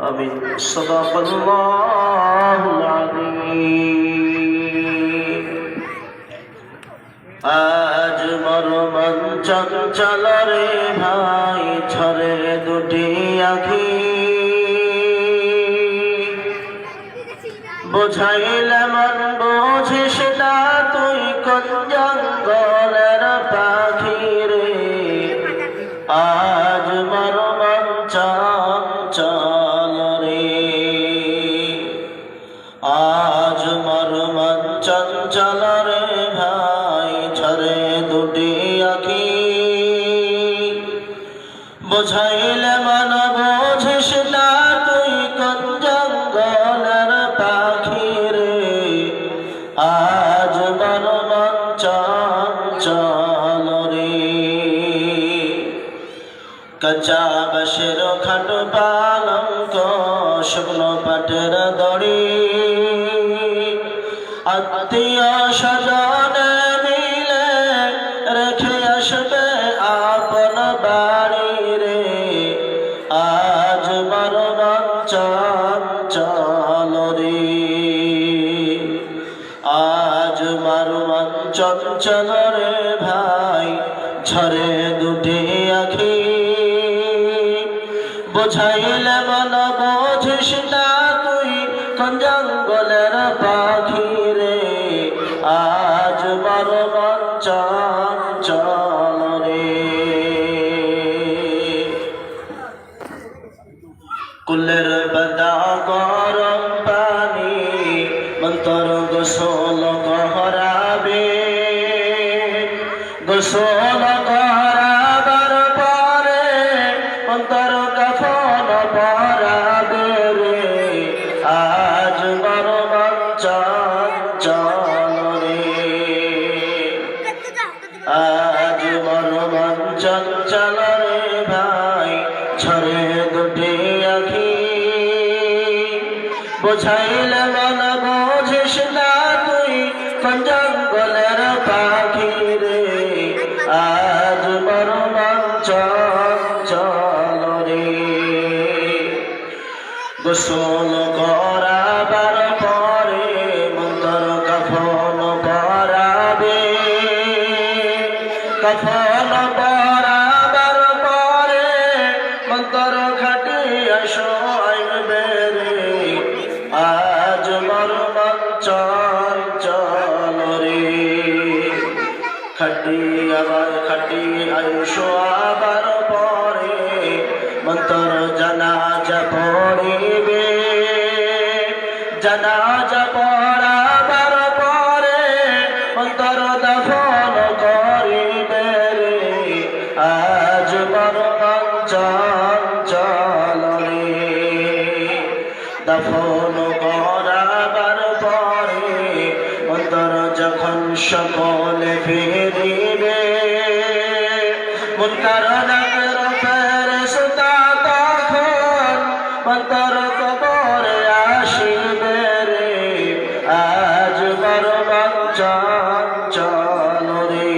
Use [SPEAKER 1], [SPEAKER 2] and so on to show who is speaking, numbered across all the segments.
[SPEAKER 1] آمين. صدق الله العظيم. আজ মরমন চঞ্চল রে ভাই ঝরে দুটি আখি, বোঝাইলে মন বোঝিস না তুই কোন জঙ্গলের পাখি রে। আজ মরমন চঞ্চল রে, আজ মরমন চঞ্চল রে ভাই ঝরে দুটি আখি, বোঝাইলে মন বোঝিস না তুই কোন জঙ্গলের পাখি রে। আজ মরমন চঞ্চল রে, কাঁচা বাঁশের খাট পালঙ্ক শুকনো পাটের দড়ি, আত্মীয় স্বজনে মিলে রেখে আসবে আপন বাড়ি রে। আজ মরমন চঞ্চল রে, আজ মরমন চঞ্চল রে ভাই ঝরে দুটি আখি, বোঝাইলে মন বোঝিস না তুই কোন জঙ্গলের পাখি রে। আজ মরমন চঞ্চল রে, কুলের বাদা গরম পানি মন্তর গোসল করাবে, গোসল করাবার পরে মন্তর কাফন পরাবে রে। আজ মরমন চঞ্চল রে, আজ মরমন চঞ্চল রে ভাই ঝরে দুটি আখি, বোঝাইলে মন বোঝিস না তুই কোন জঙ্গলের পাখি রে। আজ মরমন চঞ্চল রে, গোসল করাবার পরে মন্তর কাফন পরাবে, কাফন পরাবার পরে মন্তর খাটিয়া শোয়াইবে রে। আজ মরমন চঞ্চল রে, খাটিয়া শোয়াবার পরে মন্তর জানাজা পড়িবে, জানাজা পড়াবার পরে মন্তর দাফন করিবে রে। আজ মরমন চঞ্চল রে, দাফন করাবার পরে মন্তর যখন সকলে ফিরিবে, মুনকার নাকির ফেরেশতা তখন মন্তর কবরে আসিবে রে। আজ মরমন চঞ্চল রে,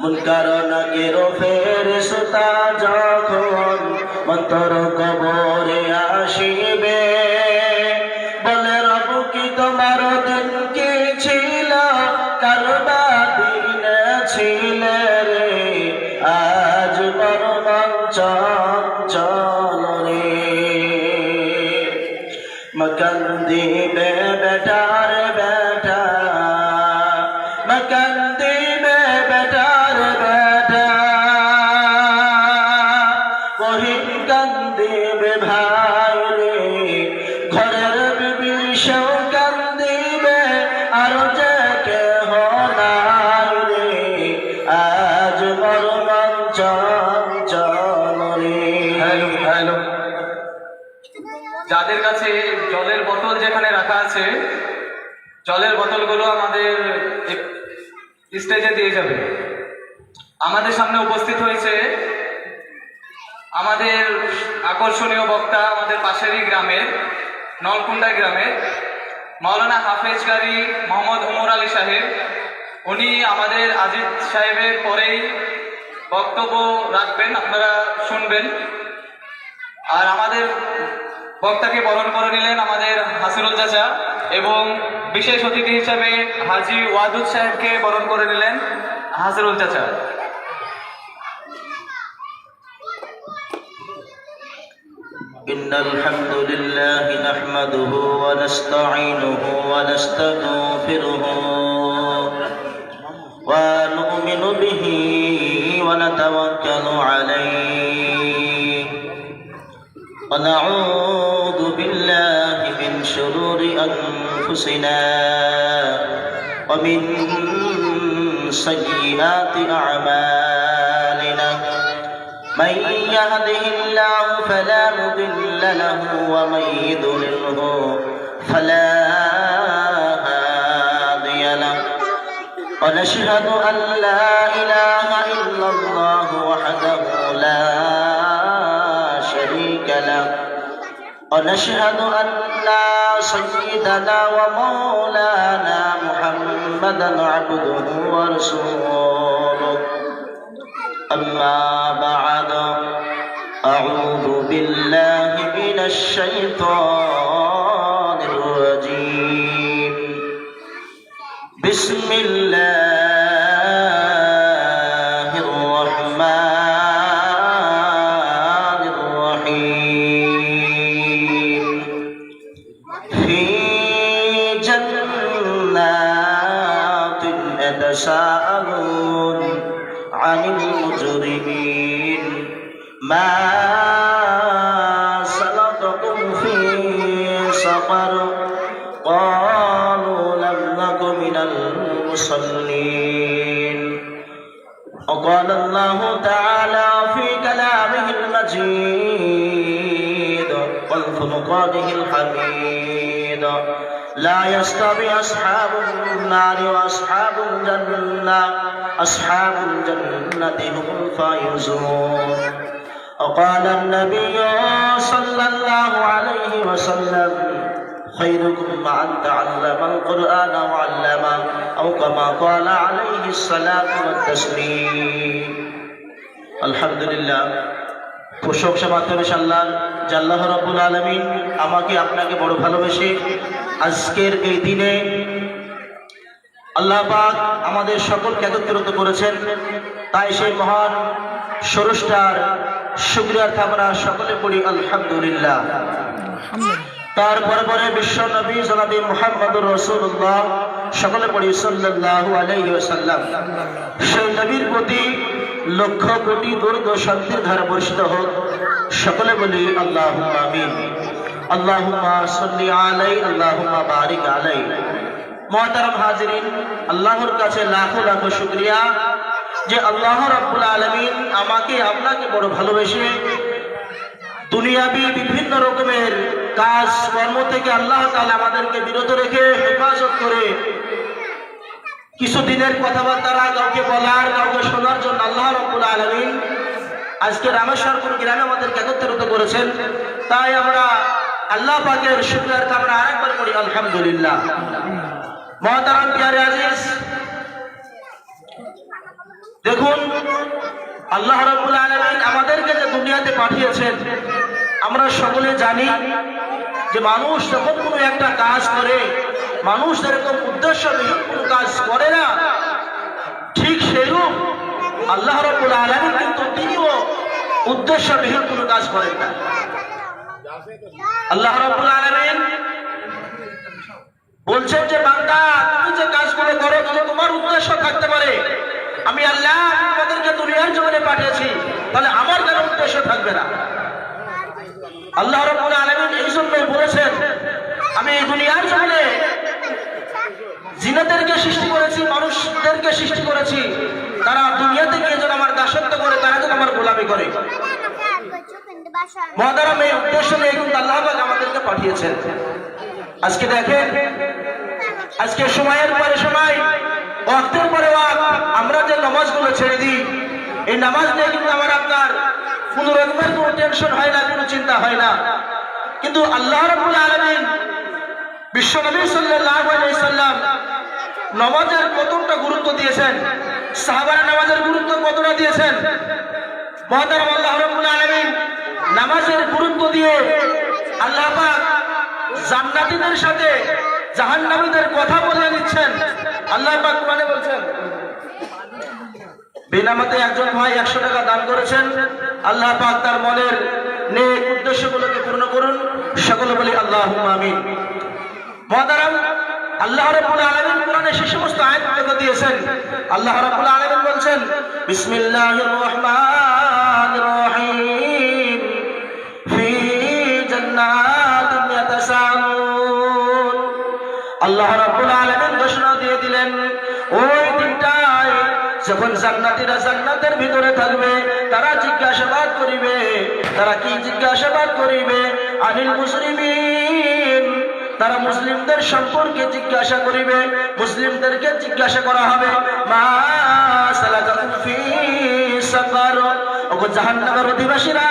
[SPEAKER 1] মুনকার নাকির ফেরেশতা যখন মন্তর কবরে আসিবে, বলে রব কি তোমার দিন কি ছিল, কারবা দিনে ছিলে রে। আজ মরমন চঞ্চল রে, মকান দিবে বেটার বেটা, মকান দিবে বেটার বেটা, কহিন কান্দিবে ভাই রে। ঘরের বিবি সেও কান্দিবে আর যে কেহ নাই রে। আজ মরমন চঞ্চল রে।
[SPEAKER 2] হ্যালো, যাদের কাছে জলের বোতল যেখানে রাখা আছে, জলের বোতলগুলো আমাদের স্টেজে দিয়ে যাবে। আমাদের সামনে উপস্থিত হয়েছে আমাদের আকর্ষণীয় বক্তা, আমাদের পাশেরই গ্রামের নলকুন্ডা গ্রামের মৌলানা হাফেজ কারি মোহাম্মদ ওমর আলী সাহেব। উনি আমাদের আজিজ সাহেবের পরেই বক্তব্য রাখবেন, আপনারা শুনবেন। আর আমাদের বক্তাকে বরণ করে নিলেন আমাদের হাসিনুল চাচা, এবং বিশেষ অতিথি হিসাবে হাজী ওয়াদুদ সাহেবকে বরণ করে নিলেন হাসিনুল চাচা।
[SPEAKER 1] إن الحمد لله نحمده ونستعينه ونستغفره ونؤمن به ونتوكل عليه ونعوذ بالله من شرور أنفسنا ومن سيئات أعمالنا من يهده الله فلا مضل له ومن يضلله فلا هادي له ونشهد أن لا إله إلا الله وحده لا شريك له ونشهد أن سيدنا ومولانا محمدا عبده ورسوله أما بعد أعوذ بالله من الشيطان الرجيم بسم الله الرحمن الرحيم في جنات يتساءلون عن المجرمين ما سلككم في سقر قالوا لم نك من المصلين وقال الله تعالى في كلامه المجيد والفرقانه الحميد لا يستوي أصحاب النار وأصحاب الجنة أصحاب الجنة هم الفائزون وقال النبي صلى الله عليه وسلم خيركم من تعلم القرآن وعلمه أو كما قال عليه الصلاة والتسليم الحمد لله প্রশংসা মাত্র আল্লাহ জাল্লাহ রাব্বুল আলামিন আমাকে আপনাকে বড় ভালোবেসে আজকের এই দিনে আল্লাহ পাক আমাদের সকলকে একত্রিত করেছেন। তাই সেই মহান স্রষ্টার শুকরিয়ার আমরা সকলে পড়ি আলহামদুলিল্লাহ। তারপরে পরে বিশ্ব নবী জনাবে মুহাম্মদুর রাসূলুল্লাহ সকলে পড়ি সাল্লাল্লাহু আলাইহি ওয়াসাল্লাম। সেই নবীর প্রতি লক্ষ কোটি দরুদ ও শান্তির ধারা বর্ষিত হোক, সকলে বলি আল্লাহুম্মা আমিন। আল্লাহুম্মা সাল্লি আলাইহি আল্লাহুম্মা বারিক আলাইহি। মুহতারাম হাজিরিন, আল্লাহর কাছে লাখো লাখো শুকরিয়া যে আল্লাহ রাব্বুল আলামিন আমাকে আপনাকে বড় ভালোবেসে দুনিয়াবি বিভিন্ন রকমের কাজ কর্ম থেকে আল্লাহ তাআলা আমাদেরকে বিরত রেখে হেফাজত করে কিছু দিনের কথাবার্তা কাউকে বলার কাউকে শোনার জন্য আল্লাহ রাব্বুল আলামিন আজকে রামেশ্বরপুর গ্রামে আমাদেরকে একত্রিত করেছেন। তাই আমরা আল্লাহ পাকের শুকরিয়ার আমরা আরেকবার করি আলহামদুলিল্লাহ। মুহতারাম প্রিয় আজিজ, দেখুন আল্লাহ রাব্বুল আলামিন আমাদেরকে যে দুনিয়াতে পাঠিয়েছেন, আমরা সকলে জানি যে মানুষ যখন কোনো একটা কাজ করে, মানুষ যেরকম উদ্দেশ্যবিহীন কোনো কাজ করে না, ঠিক সেরূপ আল্লাহ রাব্বুল আলামিন কিন্তু তিনিও উদ্দেশ্যবিহীন কোনো কাজ করেন না। আল্লাহ রাব্বুল আলামিন বলছেন যে বান্দা, তুমি যে কাজগুলো করো যদি তোমার উদ্দেশ্য থাকতে পারে, আমি আল্লাহ তোমাদেরকে দুনিয়ার জমিনে পাঠিয়েছি, তাহলে আমার কোনো উদ্দেশ্য থাকবে না। আল্লাহ রাব্বুল আলামিন এই জন্যই বলেছেন, আমি এই দুনিয়ার জমিনে জিনেদেরকে সৃষ্টি করেছি, মানুষদেরকে সৃষ্টি করেছি, তারা দুনিয়াতে গিয়ে যেন আমার দাসত্ব করে, তারা যেন আমার গোলামি করে। মুহতারাম, এই উদ্দেশ্য নিয়ে কিন্তু আল্লাহ পাক আমাদেরকে পাঠিয়েছেন। আজকে দেখেন, আজকে সময়ের পরে সময়, ওয়াক্তের পরে ওয়াক্ত আমরা যে নামাজগুলো ছেড়ে দিই, এই নামাজ নিয়ে কিন্তু আমার আপনার কোনো রকমের কোনো টেনশন হয় না, কোনো চিন্তা হয় না। কিন্তু আল্লাহ রাব্বুল আলামিন বিশ্ব নবী সাল্লাল্লাহু আলাইহি ওয়াসাল্লাম নামাজের কতটা গুরুত্ব দিয়েছেন, সাহাবারা নামাজের গুরুত্ব কতটা দিয়েছেন। মহতারাম আল্লাহ রাব্বুল আলামিন নামাজের গুরুত্ব দিয়ে আল্লাহ পাক জান্নাতীদের সাথে জাহান্নামীদের কথা বলে নিচ্ছেন। আল্লাহ পাক কোরআনে বলছেন, বিনামাতে একজন ভাই 100 টাকা দান করেছেন, আল্লাহ পাক তার মনের নেক উদ্দেশ্যগুলোকে পূর্ণ করুন। সকলে বলি আল্লাহুম্মা আমিন। মহতারাম আল্লাহ রাব্বুল আলামিন কোরআনে সেই সমস্ত আয়াতগুলো দিয়েছেন। আল্লাহ রাব্বুল আলামিন বলছেন, বিসমিল্লাহির রহমানির রহিম, ফি জান্নাতিন ইয়াতাসাআলুন। আল্লাহ রাব্বুল আলামিন ঘোষণা দিয়ে দিলেন, ওই দিনটায় যখন জান্নাতীরা জান্নাতের ভিতরে থাকবে, তারা জিজ্ঞাসাবাদ করিবে। তারা কি জিজ্ঞাসাবাদ করিবে? আনিল মুসলিমিন, তারা মুসলিমদের সম্পর্কে জিজ্ঞাসা করিবে। মুসলিমদেরকে জিজ্ঞাসা করা হবে, মা সালাকাকুম ফি সাকার, ওগো জাহান্নামের অধিবাসীরা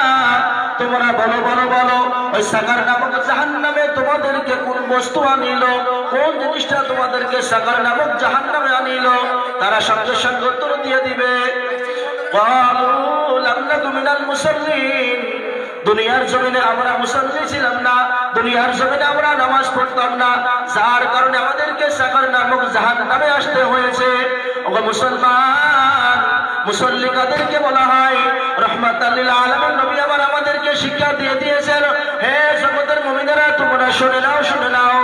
[SPEAKER 1] তোমরা বলো বলো বলো, ওই সাকার নামক জাহান্নামে তোমাদেরকে কোন বস্তু আনিল, কোন জিনিসটা তোমাদেরকে সাকার নামক জাহান্নামে আনিল? তারা সঙ্গে সঙ্গে উত্তর দিয়ে দিবে, ক্বালু লাম নাকু মিনাল মুসাল্লিন, দুনিয়ার জমিনে আমরা মুসল্লি ছিলাম না, দুনিয়ার জমিনে আমরা নামাজ পড়তাম না, যার কারণে আমাদেরকে সাকার নামক জাহান্নামে আসতে হয়েছে। ওগো মুসলমান, মুসল্লি কাদেরকে বলা হয়? রাহমাতাল লিল আলামিন নবী আমার আমাদেরকে শিক্ষা দিয়ে দিয়েছেন, হে জগতের মুমিনেরা তোমরা শুনে নাও, শুনে নাও,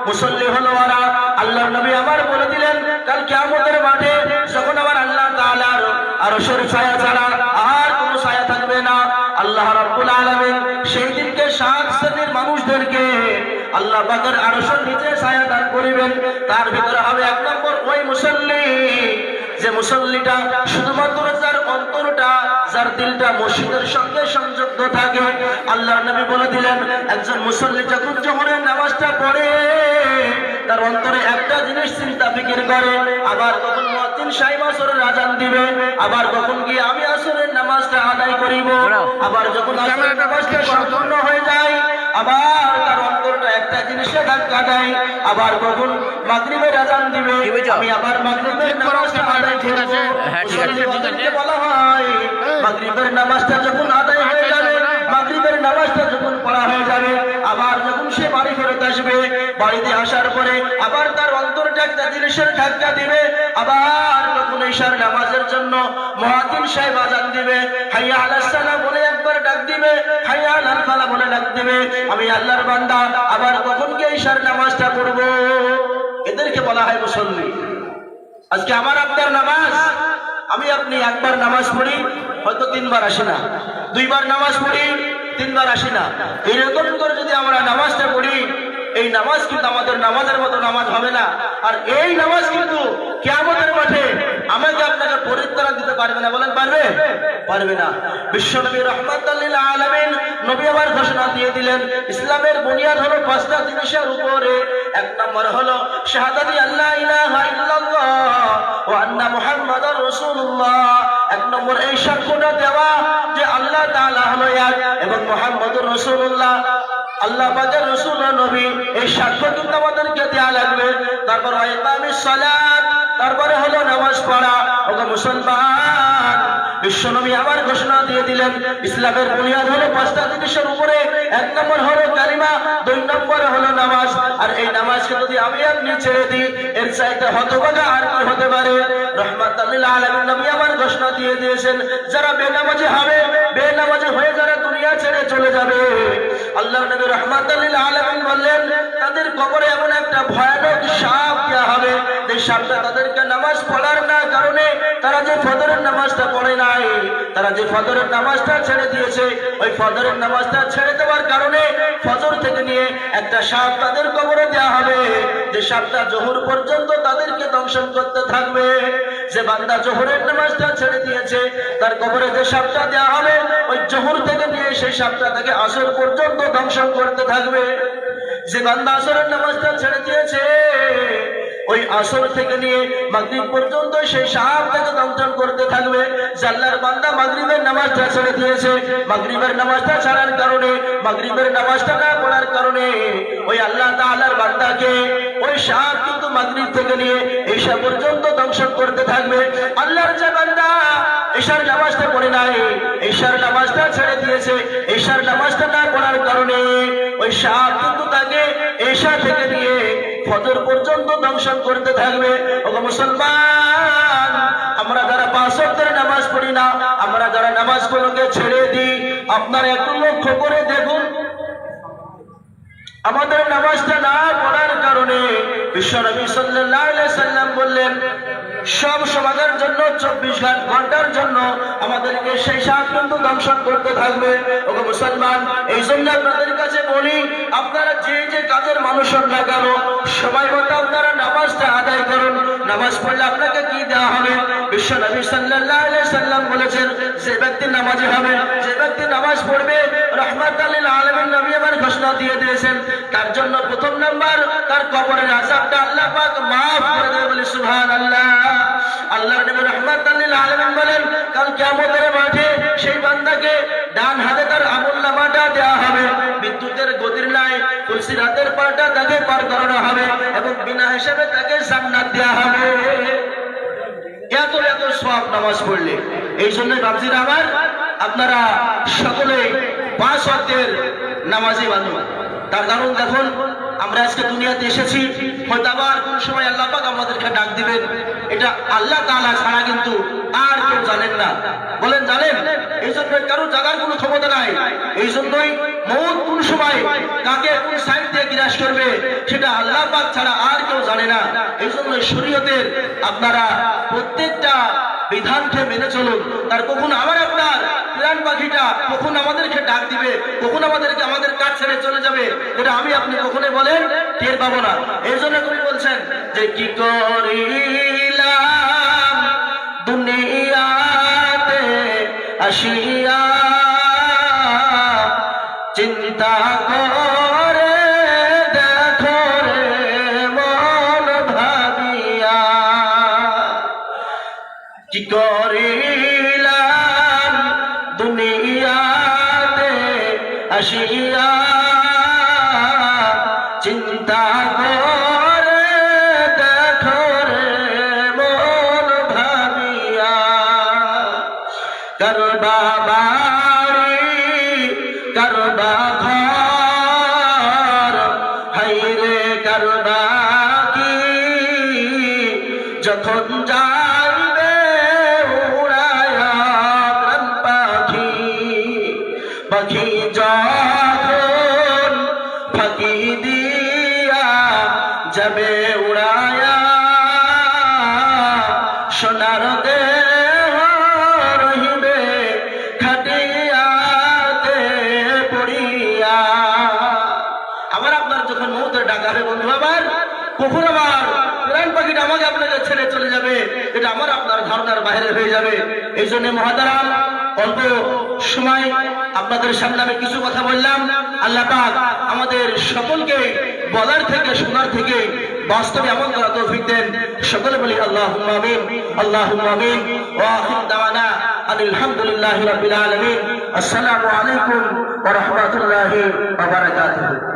[SPEAKER 1] মুসল্লি হলো ওরা। আল্লাহর নবী আমার বলে দিলেন, কাল কিয়ামতের মাঠে যখন আমার আল্লাহ তাআলার আরশের ছায়া ছাড়া আর কোনো ছায়া থাকবে না, আল্লাহ রাব্বুল আলামিন সেই দিনকে 7 শ্রেণীর মানুষদেরকে আল্লাহ পাকের আরশের নিচে ছায়া দান করিবেন। তার ভিতরে হবে 1 নম্বর ওই মুসল্লি, যে মুসল্লিটা শুধুমাত্র যার অন্তরটা, যার দিলটা মসজিদের সঙ্গে সংযুক্ত থাকে। আল্লাহর নবী বলে দিলেন, একজন মুসল্লি যখন জোহরের নামাজটা পড়ে, তার অন্তরে একটা জিনিস চিন্তা ফিকির করে, আবার কখন মুয়াজ্জিন সাহেব আসরের আযান দিবে, আবার কখন গিয়ে আমি আসরের নামাজটা আদায় করিব, আবার যখন আসরের নামাজটা সম্পূর্ণ হয়ে যায়, আবার তার অন্তরটা একটা জিনিসে ধাক্কা দেয়, আবার কখন মাগরিবের আযান দিবে, আমি আবার মাগরিবের নামাজটা আদায় করব। মুসল্লিদেরকে বলা হয়, মাগরিবের নামাজটা যখন আদায় হয়ে যাবে, মাগরিবের নামাজটা যখন পড়া হয়ে যাবে, আবার যখন সে বাড়ি ফেরত আসবে, বাড়িতে আসার পরে আবার তার অন্তরটা একটা জিনিসের ধাক্কা দিবে, আবার যখন ঈশার নামাজের জন্য মুয়াজ্জিন সাহেব আযান দিবে, হাইয়া আলাস সালাহ বলে একবার ডাক দিবে, হাইয়া আলাল ফালাহ বলে ডাক দিবে, আমি আল্লাহর বান্দা আবার কখন গিয়ে ঈশার নামাজটা পড়ব। এদেরকে বলা হয় মুসল্লি। আজকে আমার আপনার নামাজ, আমি আপনি একবার নামাজ পড়ি, হয়তো 3 বার আসি না, 2 বার নামাজ পড়ি, 3 বার আসি না। এরকম করে যদি আমরা নামাজটা পড়ি, এই নামাজ কিন্তু আমাদের নামাজের মতো নামাজ হবে না। আর এই নামাজ কিন্তু কিয়ামতের মাঠে আমাকে আপনাকে পরিত্রাণ দিতে পারবে না। বলেন পারবে? পারবে না। বিশ্বনবী রাহমাতাল লিল আলামিন নবী আবার ঘোষণা দিয়ে দিলেন, ইসলামের বুনিয়াদ হলো 5টা জিনিসের উপরে। 1 নম্বর হলো শাহাদাতি আল্লা ইলাহা ইল্লাল্লাহ ওয়া আন্না মুহাম্মাদার রাসূলুল্লাহ। 1 নম্বর এই সাক্ষ্যটা দেওয়া যে আল্লাহ তাআলা হলো এক এবং মুহাম্মাদুর রাসূলুল্লাহ আল্লাহ পাকের রাসূল ও নবী। এই সাক্ষ্য কিন্তু আমাদেরকে দেয়া লাগবে। তারপর ইকামিস সালাত, তারপরে হলো নামাজ পড়া। ওগো মুসলমান, বিশ্বনবী আবার ঘোষণা দিয়ে দিলেন, ইসলামের বুনিয়াদ হলো 5টা জিনিসের উপরে। 1 নম্বর হলো কালিমা, 2 নম্বরে হলো নামাজ। আর এই নামাজকে যদি আমি আপনি ছেড়ে দিই, এর চাইতে হতভাগা আর কি হতে পারে? রাহমাতাল লিল আলামিন নবী আবার ঘোষণা দিয়ে দিয়েছেন, যারা বেনামাজি হবে, বেনামাজি হয়ে যারা দুনিয়া ছেড়ে চলে যাবে, আল্লাহর নবী রাহমাতাল লিল আলামিন বললেন, তাদের কবরে এমন একটা ভয়ানক সাপ দেয়া হবে, যে সাপটা তাদেরকে নামাজ পড়ার না কারণে, তারা যে ফজরের নামাজটা পড়ে নাই, তারা যে ফজরের নামাজটা ছেড়ে দিয়েছে, ওই ফজরের নামাজটা ছেড়ে দেওয়ার কারণে ফজর থেকে নিয়ে একটা সাপ তাদের কবরে দেয়া হবে, যে সাপটা জোহর পর্যন্ত তাদেরকে দংশন করতে থাকবে। যে বান্দা জোহরের নামাজটা ছেড়ে দিয়েছে, তার কবরে যে সাপটা দেয়া হবে, ওই জোহর থেকে নিয়ে সেই সাপটা তাকে আসর পর্যন্ত দংশন করতে থাকবে। যে বান্দা আসরের নামাজটা ছেড়ে দিয়েছে, ওই আসর থেকে নিয়ে মাগরিব পর্যন্ত সেই সাহাবটাকে দংশন করতে থাকবে। আল্লাহর বান্দা মাগরিবের নামাজটা ছেড়ে দিয়েছে, মাগরিবের নামাজটা ছাড়ার কারণে, মাগরিবের নামাজটা না পড়ার কারণে ওই আল্লাহ তাআলার বান্দাকে ওই সাহাব কিন্তু মাগরিব থেকে নিয়ে ঈশা পর্যন্ত দংশন করতে থাকবে। আল্লাহর যে বান্দা ঈশার নামাজটা পড়ে নাই, ঈশার নামাজটা ছেড়ে দিয়েছে, ঈশার নামাজটা না পড়ার কারণে ওই সাহাব কিন্তু তাকে ঈশা থেকে নিয়ে ফজর পর্যন্ত দংশন করতে থাকবে। ওগো মুসলমান, আমরা যারা পাঁচ ওয়াক্তের নামাজ পড়ি না, আমরা যারা নামাজগুলোকে ছেড়ে দিই, আপনারা একটু লক্ষ্য করে দেখুন, আমাদের নামাজটা না পড়ার কারণে বিশ্বনবী সাল্লাল্লাহু আলাইহি সাল্লাম বললেন সব সমাজের জন্য 24 ঘন্টার জন্য আমাদেরকে সেই সাত কিন্তু দংশন করতে থাকবে। ওগো মুসলমান, এই জন্য আপনাদের কাছে বলি, আপনারা যে যে কাজের মানুষ হন না কেন, সময় মতো আপনারা নামাজটা আদায় করুন। নামাজ পড়লে আপনাকে কি দেওয়া হবে? বিশ্বনবী সাল্লাল্লাহু আলাইহি সাল্লাম বলেছেন, যে ব্যক্তি নামাজি হবে, যে ব্যক্তি নামাজ পড়বে, রাহমাতাল লিল আলামিন নবী আমার ঘোষণা দিয়ে দিয়েছেন, তার জন্য প্রথম নাম্বার তার কবরের আযাবটা আল্লাহ পাক maaf করে দেবে। বলে সুবহানাল্লাহ। আল্লাহর নবী রাহমাতাল লিল আলামিন বলেন, কাল কিয়ামতের মাঠে সেই বান্দাকে ডান হাতে তার আমলনামাটা দেওয়া হবে, বিদ্যুতের গতির নাই তুলসিরাতের পাটা তাকে পার করানো হবে এবং বিনা হিসাবে তাকে জান্নাত দেওয়া হবে। এত এত সওয়াব নামাজ পড়লে। এই জন্য বাবজিরা আমার, আপনারা সকলে 5 ওয়াক্তের নামাজি বানুন। তার কারণ দেখুন, আমরা আজকে দুনিয়াতে এসেছি, হয়তো আবার কোন সময় আল্লাহ পাক আমাদেরকে ডাক দিবেন, এটা আল্লাহ তাআলা ছাড়া কিন্তু আর কেউ জানেন না। বলেন জানেন? এই জন্য কারো জাগার কোনো ক্ষমতা নাই। এই জন্যই মউত কোন সময় কাকে কোন সাইড দিয়ে গ্রাস করবে সেটা আল্লাহ পাক ছাড়া আর কেউ জানে না। এই জন্য শরীয়তের আপনারা প্রত্যেকটা বিধানকে মেনে চলুন। তার কখন আমার আপনার প্রাণ পাখিটা কখন আমাদেরকে ডাক দিবে, কখন আমাদেরকে আমাদের কাজ ছেড়ে চলে যাবে, এটা আমি আপনি কখনোই বলেন টের পাবো না। এই জন্য কবি বলছেন যে কি করিলাম দুনিয়াতে আসিয়া চিন্তা করে দেখো রে মন ভাবিয়া, কি করিলাম দুনিয়াতে আসিয়া চিন্তা করে দেখো রে মন ভাবিয়া, করবা বাড়ি করবা ঘর, হাইরে করবা কি যখন যাইবে উড়ায়া প্রাণ পাখি, পাখি যখন ফাঁকি দিয়া যাবে উড়ায়া, সোনার দেহ রহিবে খাটিয়াতে পড়িয়া। আমার আপনার যখন মৌতের ডাক হবে বন্ধু আমার, কখন আমার প্রাণ পাখিটা আমাকে আপনাকে ছেড়ে চলে যাবে, এটা আমার আপনার ধারণার বাইরে হয়ে যাবে। এই জন্য মহাতারাম, অল্প সময় আপনাদের সামনে আমি কিছু কথা বললাম। আল্লাহ পাক আমাদের সকলকে বলার থেকে শোনার থেকে বাস্তবে আমল করা তৌফিক দেন। সকলে বলি আল্লাহুম্মা আমিন, আল্লাহুম্মা আমিন। ওয়া আখিরু দাওয়ানা আলহামদুলিল্লাহি রাব্বিল আলামিন। আসসালামু আলাইকুম ওয়া রাহমাতুল্লাহি ওয়া বারাকাতুহু।